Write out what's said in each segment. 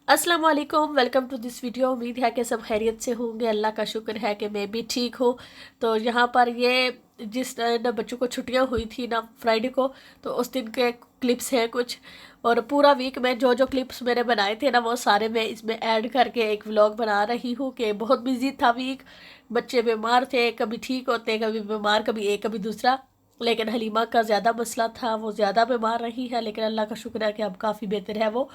अस्सलाम वालेकुम, welcome to this video. उम्मीद है कि सब खैरियत से होंगे। अल्लाह का शुक्र है कि मैं भी ठीक हूँ। तो यहाँ पर ये जिस ना बच्चों को छुट्टियाँ हुई थी ना फ्राइडे को, तो उस दिन के क्लिप्स हैं कुछ। और पूरा वीक में जो जो क्लिप्स मैंने बनाए थे ना वो सारे मैं इसमें ऐड करके एक व्लॉग बना रही हूँ कि बहुत बिजी था वीक। बच्चे बीमार थे, कभी ठीक होते, कभी बीमार, कभी एक कभी दूसरा। लेकिन हलीमा का ज़्यादा मसला था, वो ज़्यादा बीमार रही है, लेकिन अल्लाह का शुक्र है कि अब काफ़ी बेहतर है वो।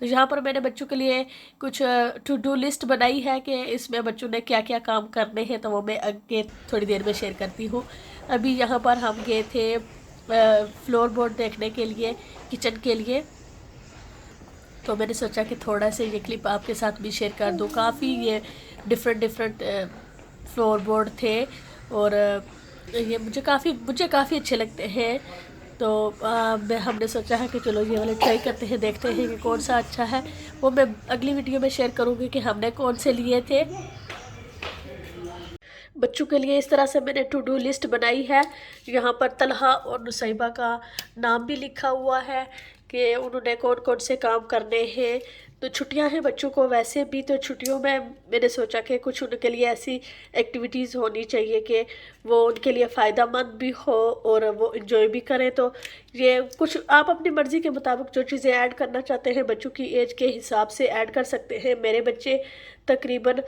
तो यहाँ पर मैंने बच्चों के लिए कुछ टू डू लिस्ट बनाई है कि इसमें बच्चों ने क्या क्या काम करने हैं, तो वो मैं आगे थोड़ी देर में शेयर करती हूँ। अभी यहाँ पर हम गए थे फ्लोर बोर्ड देखने के लिए, किचन के लिए। तो मैंने सोचा कि थोड़ा सा ये क्लिप आपके साथ भी शेयर कर दूँ। काफ़ी ये डिफरेंट डिफरेंट फ्लोर बोर्ड थे और ये मुझे काफ़ी अच्छे लगते हैं। तो हमने सोचा है कि चलो ये वाले ट्राई करते हैं, देखते हैं कि कौन सा अच्छा है। वो मैं अगली वीडियो में शेयर करूँगी कि हमने कौन से लिए थे। बच्चों के लिए इस तरह से मैंने टू डू लिस्ट बनाई है। यहाँ पर तलहा और नुसैबा का नाम भी लिखा हुआ है कि उन्होंने कौन कौन से काम करने हैं। तो छुट्टियां हैं बच्चों को वैसे भी, तो छुट्टियों में मैंने सोचा कि कुछ उनके लिए ऐसी एक्टिविटीज़ होनी चाहिए कि वो उनके लिए फ़ायदा मंद भी हो और वो इन्जॉय भी करें। तो ये कुछ आप अपनी मर्ज़ी के मुताबिक जो चीज़ें ऐड करना चाहते हैं बच्चों की एज के हिसाब से ऐड कर सकते हैं। मेरे बच्चे तकरीबन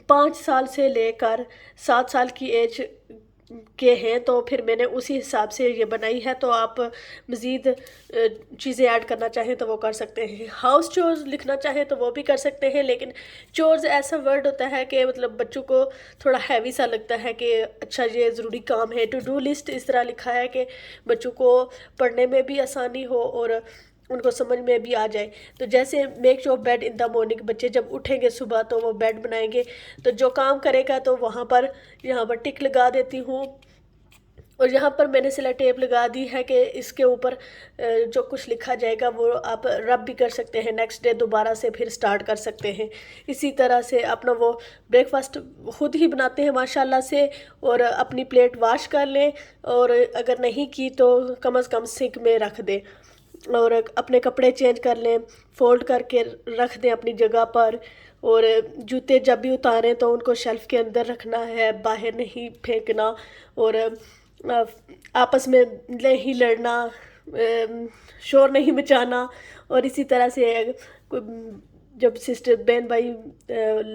5 साल से लेकर 7 साल की एज के हैं, तो फिर मैंने उसी हिसाब से ये बनाई है। तो आप मज़ीद चीज़ें ऐड करना चाहें तो वो कर सकते हैं। हाउस चोर्स लिखना चाहें तो वो भी कर सकते हैं, लेकिन चोर्स ऐसा वर्ड होता है कि मतलब बच्चों को थोड़ा हैवी सा लगता है कि अच्छा ये ज़रूरी काम है। टू डू लिस्ट इस तरह लिखा है कि बच्चों को पढ़ने में भी आसानी हो और उनको समझ में भी आ जाए। तो जैसे make sure bed in the morning, बच्चे जब उठेंगे सुबह तो वो बेड बनाएंगे, तो जो काम करेगा तो वहाँ पर यहाँ पर टिक लगा देती हूँ। और यहाँ पर मैंने सिला टेप लगा दी है कि इसके ऊपर जो कुछ लिखा जाएगा वो आप रब भी कर सकते हैं, नेक्स्ट डे दोबारा से फिर स्टार्ट कर सकते हैं। इसी तरह से अपना वो ब्रेकफास्ट खुद ही बनाते हैं माशाल्लाह से, और अपनी प्लेट वॉश कर लें, और अगर नहीं की तो कम से कम सिंक में रख दें, और अपने कपड़े चेंज कर लें, फोल्ड करके रख दें अपनी जगह पर। और जूते जब भी उतारें तो उनको शेल्फ़ के अंदर रखना है, बाहर नहीं फेंकना। और आपस में नहीं लड़ना, शोर नहीं मचाना। और इसी तरह से जब सिस्टर बहन भाई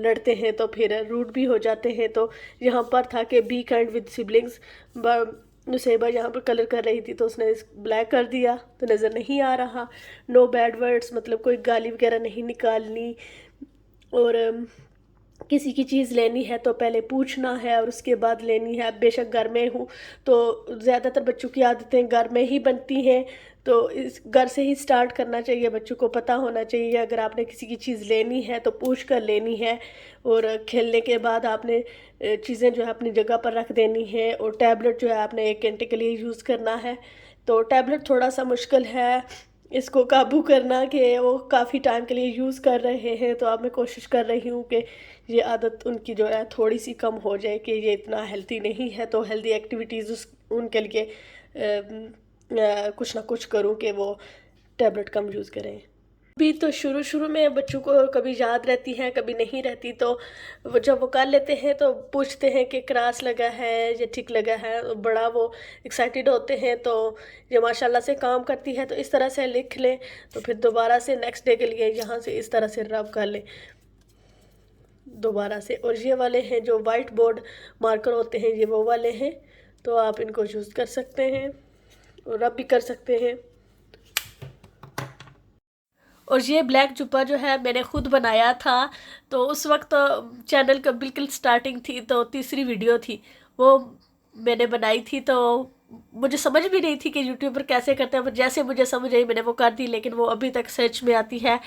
लड़ते हैं तो फिर रूड भी हो जाते हैं। तो यहाँ पर था कि be kind with siblings. Nusaiba यहाँ पर कलर कर रही थी तो उसने ब्लैक कर दिया तो नज़र नहीं आ रहा। नो बैड वर्ड्स, मतलब कोई गाली वगैरह नहीं निकालनी। और किसी की चीज़ लेनी है तो पहले पूछना है और उसके बाद लेनी है। बेशक घर में हूँ तो ज़्यादातर बच्चों की आदतें घर में ही बनती हैं, तो इस घर से ही स्टार्ट करना चाहिए। बच्चों को पता होना चाहिए अगर आपने किसी की चीज़ लेनी है तो पूछ कर लेनी है। और खेलने के बाद आपने चीज़ें जो है अपनी जगह पर रख देनी है। और टैबलेट जो है आपने 1 घंटे के लिए यूज़ करना है। तो टैबलेट थोड़ा सा मुश्किल है इसको काबू करना कि वो काफ़ी टाइम के लिए यूज़ कर रहे हैं। तो अब मैं कोशिश कर रही हूँ कि ये आदत उनकी जो है थोड़ी सी कम हो जाए कि ये इतना हेल्दी नहीं है। तो हेल्दी एक्टिविटीज़ उनके लिए कुछ ना कुछ करूँ कि वो टैबलेट कम यूज़ करें। भी तो शुरू शुरू में बच्चों को कभी याद रहती हैं कभी नहीं रहती, तो वो जब वो कर लेते हैं तो पूछते हैं कि क्रॉस लगा है या ठीक लगा है, तो बड़ा वो एक्साइटेड होते हैं। तो ये माशाल्लाह से काम करती है। तो इस तरह से लिख लें तो फिर दोबारा से नेक्स्ट डे के लिए यहाँ से इस तरह से रब कर लें दोबारा से। और ये वाले हैं जो वाइट बोर्ड मार्कर होते हैं, ये वो वाले हैं, तो आप इनको यूज़ कर सकते हैं और रब भी कर सकते हैं। और ये ब्लैक जुब्बा जो है मैंने खुद बनाया था। तो उस वक्त चैनल का बिल्कुल स्टार्टिंग थी, तो तीसरी वीडियो थी वो मैंने बनाई थी। तो मुझे समझ भी नहीं थी कि यूट्यूबर कैसे करते हैं, पर जैसे मुझे समझ आई मैंने वो कर दी। लेकिन वो अभी तक सर्च में आती है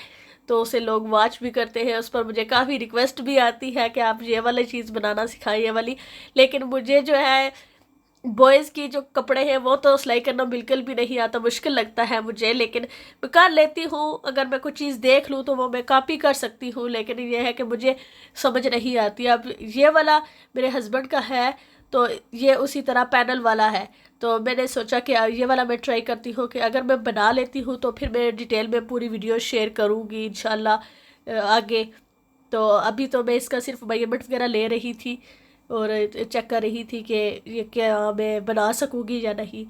तो उसे लोग वॉच भी करते हैं। उस पर मुझे काफ़ी रिक्वेस्ट भी आती है कि आप ये वाली चीज़ बनाना सिखाएं, ये वाली। लेकिन मुझे जो है बॉयज़ की जो कपड़े हैं वो तो सिलाई करना बिल्कुल भी नहीं आता, मुश्किल लगता है मुझे। लेकिन मैं कर लेती हूँ, अगर मैं कुछ चीज़ देख लूँ तो वो मैं कॉपी कर सकती हूँ। लेकिन ये है कि मुझे समझ नहीं आती। अब ये वाला मेरे हस्बैंड का है तो ये उसी तरह पैनल वाला है, तो मैंने सोचा कि ये वाला मैं ट्राई करती हूँ कि अगर मैं बना लेती हूँ तो फिर मैं डिटेल में पूरी वीडियो शेयर करूँगी इंशाल्लाह आगे। तो अभी तो मैं इसका सिर्फ मेजरमेंट वगैरह ले रही थी और चेक कर रही थी कि ये क्या मैं बना सकूँगी या नहीं।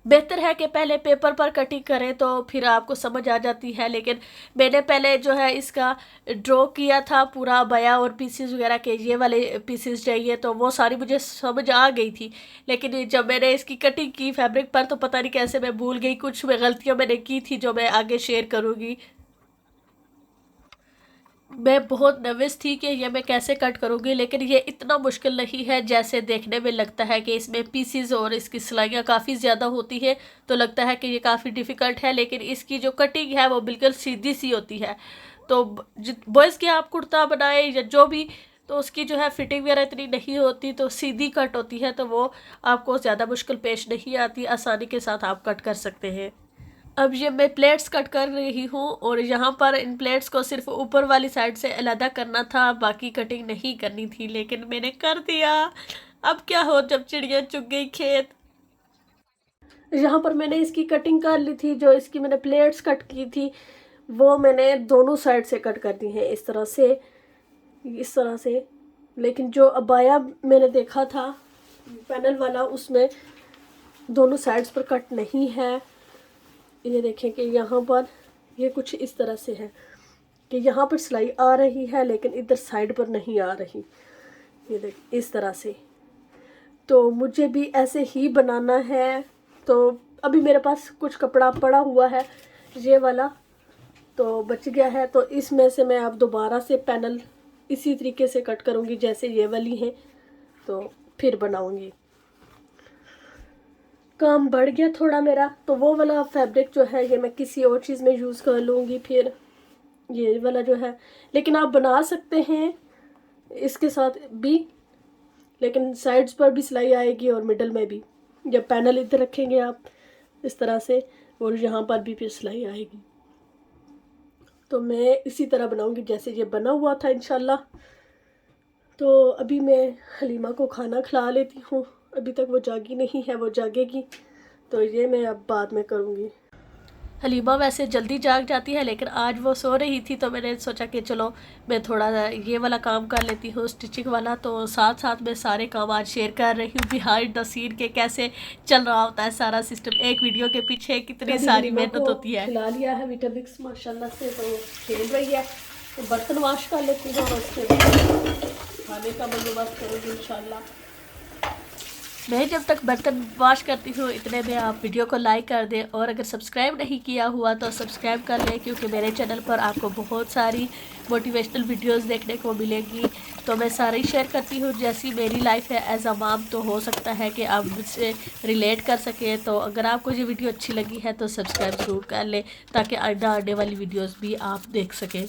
बेहतर है कि पहले पेपर पर कटिंग करें तो फिर आपको समझ आ जाती है, लेकिन मैंने पहले जो है इसका ड्रॉ किया था पूरा बया और पीसेस वगैरह के ये वाले पीसेस चाहिए, तो वो सारी मुझे समझ आ गई थी। लेकिन जब मैंने इसकी कटिंग की फैब्रिक पर तो पता नहीं कैसे मैं भूल गई, कुछ गलतियाँ मैंने की थी जो मैं आगे शेयर करूँगी। मैं बहुत नर्वस थी कि ये मैं कैसे कट करूँगी, लेकिन ये इतना मुश्किल नहीं है जैसे देखने में लगता है कि इसमें पीसीज और इसकी सिलाइयाँ काफ़ी ज़्यादा होती है, तो लगता है कि ये काफ़ी डिफ़िकल्ट है, लेकिन इसकी जो कटिंग है वो बिल्कुल सीधी सी होती है। तो बॉयज़ के आप कुर्ता बनाए या जो भी, तो उसकी जो है फिटिंग वगैरह इतनी नहीं होती, तो सीधी कट होती है, तो वो आपको ज़्यादा मुश्किल पेश नहीं आती, आसानी के साथ आप कट कर सकते हैं। अब ये मैं प्लेट्स कट कर रही हूँ और यहाँ पर इन प्लेट्स को सिर्फ ऊपर वाली साइड से अलग करना था, बाकी कटिंग नहीं करनी थी, लेकिन मैंने कर दिया। अब क्या हो जब चिड़िया चुग गई खेत। यहाँ पर मैंने इसकी कटिंग कर ली थी, जो इसकी मैंने प्लेट्स कट की थी वो मैंने दोनों साइड से कट कर दी है, इस तरह से। लेकिन जो अबाया मैंने देखा था पैनल वाला, उसमें दोनों साइड्स पर कट नहीं है। ये देखें कि यहाँ पर ये कुछ इस तरह से है कि यहाँ पर सिलाई आ रही है लेकिन इधर साइड पर नहीं आ रही, ये देख इस तरह से। तो मुझे भी ऐसे ही बनाना है। तो अभी मेरे पास कुछ कपड़ा पड़ा हुआ है, ये वाला तो बच गया है, तो इसमें से मैं अब दोबारा से पैनल इसी तरीके से कट करूँगी जैसे ये वाली है, तो फिर बनाऊँगी। काम बढ़ गया थोड़ा मेरा, तो वो वाला फैब्रिक जो है ये मैं किसी और चीज़ में यूज़ कर लूँगी फिर ये वाला जो है। लेकिन आप बना सकते हैं इसके साथ भी, लेकिन साइड्स पर भी सिलाई आएगी और मिडल में भी। जब पैनल इधर रखेंगे आप इस तरह से, और यहाँ पर भी फिर सिलाई आएगी। तो मैं इसी तरह बनाऊँगी जैसे ये बना हुआ था इंशाल्लाह। तो अभी मैं हलीमा को खाना खिला लेती हूँ, अभी तक वो जागी नहीं है, वो जागेगी तो ये मैं अब बाद में करूँगी। हलीमा वैसे जल्दी जाग जाती है, लेकिन आज वो सो रही थी, तो मैंने सोचा कि चलो मैं थोड़ा ये वाला काम कर लेती हूँ स्टिचिंग वाला। तो साथ साथ मैं सारे काम आज शेयर कर रही हूँ बिहाइंड द सीन के कैसे चल रहा होता है सारा सिस्टम। एक वीडियो के पीछे कितनी सारी मेहनत होती है। खिला लिया है विटामिक्स माशाल्लाह से, तो खेल रही है। तो बर्तन वॉश कर लेती हूँ और उसके खाने का बंदोबस्त करूँगी इंशाल्लाह। मैं जब तक बर्तन वॉश करती हूँ इतने में आप वीडियो को लाइक कर दें, और अगर सब्सक्राइब नहीं किया हुआ तो सब्सक्राइब कर लें, क्योंकि मेरे चैनल पर आपको बहुत सारी मोटिवेशनल वीडियोस देखने को मिलेंगी। तो मैं सारी शेयर करती हूँ जैसी मेरी लाइफ है एज अ मॉम, तो हो सकता है कि आप मुझसे रिलेट कर सकें। तो अगर आपको ये वीडियो अच्छी लगी है तो सब्सक्राइब ज़रूर कर लें, ताकि आइंदा आने वाली वीडियोज़ भी आप देख सकें।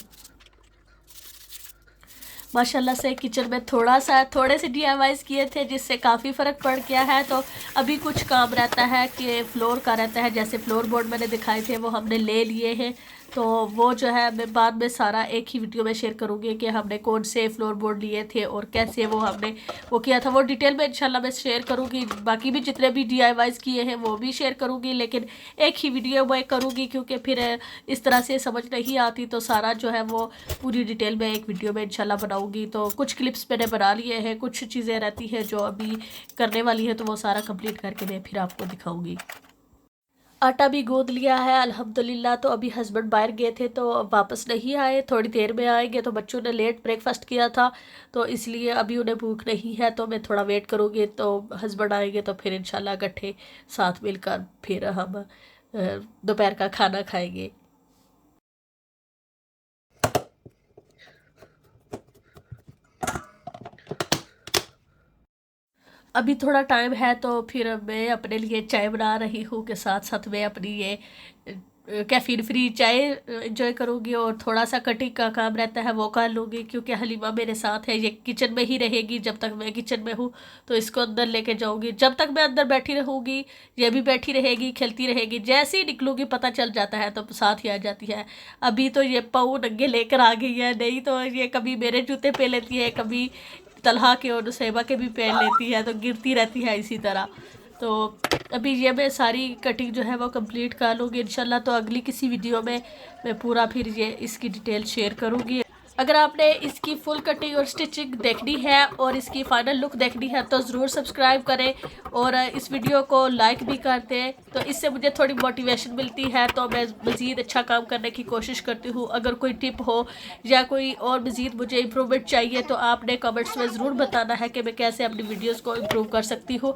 माशाल्लाह से किचन में थोड़े से DIYs किए थे जिससे काफ़ी फ़र्क पड़ गया है। तो अभी कुछ काम रहता है कि फ्लोर का रहता है, जैसे फ्लोर बोर्ड मैंने दिखाए थे वो हमने ले लिए हैं। तो वो जो है मैं बाद में सारा एक ही वीडियो में शेयर करूँगी कि हमने कौन से फ्लोर बोर्ड लिए थे और कैसे वो हमने वो किया था। वो डिटेल में इंशाल्लाह मैं शेयर करूँगी। बाकी भी जितने भी DIYs किए हैं वो भी शेयर करूँगी, लेकिन एक ही वीडियो में करूँगी, क्योंकि फिर इस तरह से समझ नहीं आती। तो सारा जो है वो पूरी डिटेल में एक वीडियो में इंशाल्लाह बनाऊँगी। तो कुछ क्लिप्स मैंने बना लिए हैं, कुछ चीज़ें रहती हैं जो अभी करने वाली है, तो वो सारा कंप्लीट करके मैं फिर आपको दिखाऊँगी। आटा भी गूंद लिया है अल्हम्दुलिल्लाह। तो अभी हस्बैंड बाहर गए थे तो वापस नहीं आए, थोड़ी देर में आएंगे। तो बच्चों ने लेट ब्रेकफास्ट किया था, तो इसलिए अभी उन्हें भूख नहीं है, तो मैं थोड़ा वेट करूँगी। तो हस्बैंड आएंगे तो फिर इंशाल्लाह इकट्ठे साथ मिलकर फिर हम दोपहर का खाना खाएंगे। अभी थोड़ा टाइम है तो फिर मैं अपने लिए चाय बना रही हूँ, के साथ साथ मैं अपनी ये कैफ़ीन फ्री चाय इंजॉय करूँगी, और थोड़ा सा कटिंग का काम रहता है वो कर लूँगी, क्योंकि हलीमा मेरे साथ है, ये किचन में ही रहेगी जब तक मैं किचन में हूँ। तो इसको अंदर लेके जाऊँगी, जब तक मैं अंदर बैठी रहूँगी ये भी बैठी रहेगी, खेलती रहेगी। जैसे ही निकलूँगी पता चल जाता है तो साथ ही आ जाती है। अभी तो ये पाँव नंगे लेकर आ गई है, नहीं तो ये कभी मेरे जूते पे लेती है, कभी तलहा के और नुसैबा के भी पहन लेती है, तो गिरती रहती है इसी तरह। तो अभी ये मैं सारी कटिंग जो है वो कंप्लीट कर लूँगी इंशाल्लाह। तो अगली किसी वीडियो में मैं पूरा फिर ये इसकी डिटेल शेयर करूँगी। अगर आपने इसकी फुल कटिंग और स्टिचिंग देखनी है और इसकी फाइनल लुक देखनी है तो ज़रूर सब्सक्राइब करें और इस वीडियो को लाइक भी कर दें। तो इससे मुझे थोड़ी मोटिवेशन मिलती है, तो मैं मज़ीद अच्छा काम करने की कोशिश करती हूँ। अगर कोई टिप हो या कोई और मज़ीद मुझे इम्प्रूवमेंट चाहिए तो आपने कमेंट्स में ज़रूर बताना है कि मैं कैसे अपनी वीडियोज़ को इम्प्रूव कर सकती हूँ।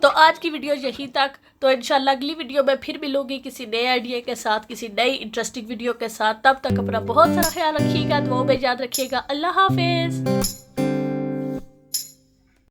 तो आज की वीडियो यहीं तक। तो इंशाल्लाह अगली वीडियो में फिर मिलूंगी किसी नए आइडिया के साथ, किसी नई इंटरेस्टिंग वीडियो के साथ। तब तक अपना बहुत सारा ख्याल रखिएगा, दुआओं में याद रखिएगा। अल्लाह हाफिज़।